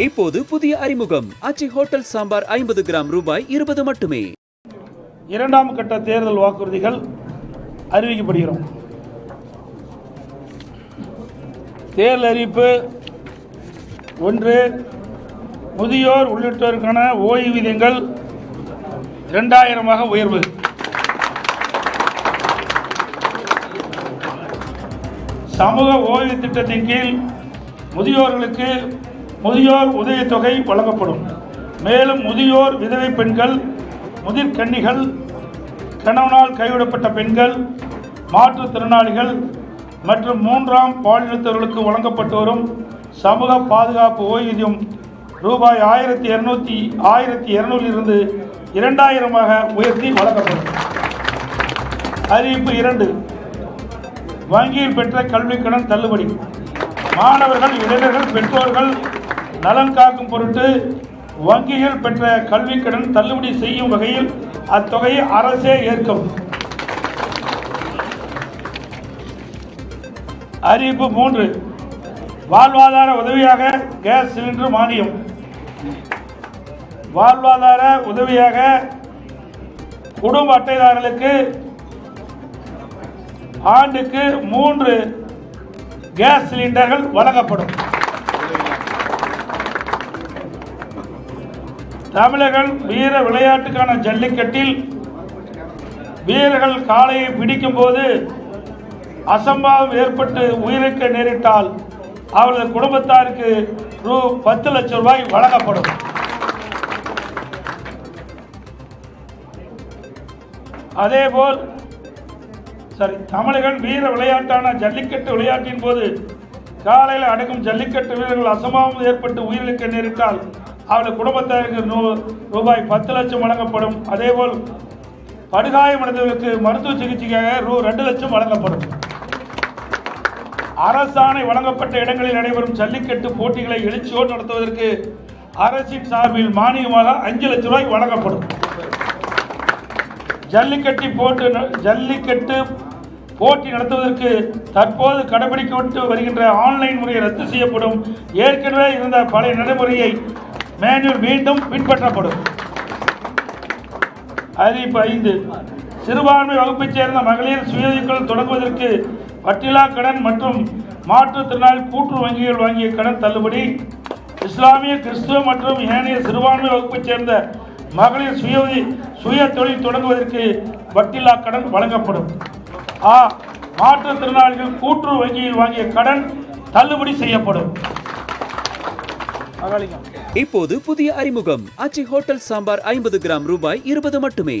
இப்போது புதிய அறிமுகம் அச்சி ஹோட்டல் சாம்பார் 50 கிராம் ரூபாய் 20 மட்டுமே. இரண்டாம் கட்ட தேர்தல் வாக்குறுதிகள் அறிவிக்கப்படுகிறோம். தேர்தல் அறிவிப்பு 1. முதியோர் உள்ளிட்டோருக்கான ஓய்வூதியங்கள் 2000 உயர்வு. சமூக ஓய்வு திட்டத்தின் கீழ் முதியோர்களுக்கு முதியோர் உதவித்தொகை வழங்கப்படும். மேலும் முதியோர் விதவை பெண்கள், முதிர்கன்னிகள், கணவனால் கைவிடப்பட்ட பெண்கள், மாற்றுத்திறனாளிகள் மற்றும் 3ஆம் பாலினத்தவர்களுக்கு வழங்கப்பட்டு வரும் சமூக பாதுகாப்பு ஓய்வூதியம் ரூபாய் 1200 இருந்து 2000 உயர்த்தி வழங்கப்படும். அறிவிப்பு 2. வங்கியில் பெற்ற கல்விக்கடன் தள்ளுபடி. மாணவர்கள், இளைஞர்கள், பெற்றோர்கள் நலன் காக்கும் பொருட்டு வங்கிகள் பெற்ற கல்விக்கடன் தள்ளுபடி செய்யும் வகையில் அத்தொகையை அரசே ஏற்கும். அறிவிப்பு 3. வாழ்வாதார உதவியாக கேஸ் சிலிண்டர் மானியம். வாழ்வாதார உதவியாக குடும்ப அட்டைதாரர்களுக்கு ஆண்டுக்கு 3 கேஸ் சிலிண்டர்கள் வழங்கப்படும். தமிழர்கள் வீர விளையாட்டுக்கான ஜல்லிக்கட்டில் வீரர்கள் காளையை பிடிக்கும் போது அசம்பாவம் ஏற்பட்டு உயிரிழக்க நேரிட்டால் அவரது குடும்பத்தாருக்கு ரூ. 10 லட்சம் வழங்கப்படும். அதேபோல் தமிழர்கள் வீர விளையாட்டான ஜல்லிக்கட்டு விளையாட்டின் போது காலையில் அடக்கும் ஜல்லிக்கட்டு வீரர்கள் அசம்பாவம் ஏற்பட்டு உயிரிழக்க நேரிட்டால் அவரது குடும்பத்தாருக்கு ரூபாய் 10 லட்சம் வழங்கப்படும். அதேபோல் படுகாயமடைந்தவர்களுக்கு மருத்துவ சிகிச்சைக்காக ரூ. 2 லட்சம் வழங்கப்படும். அரசாணை வழங்கப்பட்ட இடங்களில் நடைபெறும் ஜல்லிக்கட்டு போட்டிகளை எழுச்சியோடு நடத்துவதற்கு அரசின் சார்பில் மானியமாக 5 லட்சம் வழங்கப்படும். ஜல்லிக்கட்டு போட்டி நடத்துவதற்கு தற்போது கடைபிடிக்கப்பட்டு வருகின்ற ஆன்லைன் முறையை ரத்து செய்யப்படும். ஏற்கனவே இருந்த பழைய நடைமுறையை மேனுவல் மீண்டும் பின்பற்றப்படும். அறிவிப்பு 5. சிறுபான்மை வகுப்பைச் சேர்ந்த மகளிர் சுயதொழில் தொடங்குவதற்கு பட்டியலா கடன் மற்றும் மாற்றுத்திறனாளி கூட்டுறவு வங்கிகள் வாங்கிய கடன் தள்ளுபடி. இஸ்லாமிய, கிறிஸ்துவ மற்றும் ஏனைய சிறுபான்மை வகுப்பைச் சேர்ந்த மகளிர் சுய தொழில் தொடங்குவதற்கு வட்டில்லா கடன் வழங்கப்படும். மாற்றுத்திறனாளிகள் கூட்டுறவு வங்கியில் வாங்கிய கடன் தள்ளுபடி செய்யப்படும். இப்போது புதிய அறிமுகம் அச்சி ஹோட்டல் சாம்பார் 50 கிராம் ரூபாய் 20 மட்டுமே.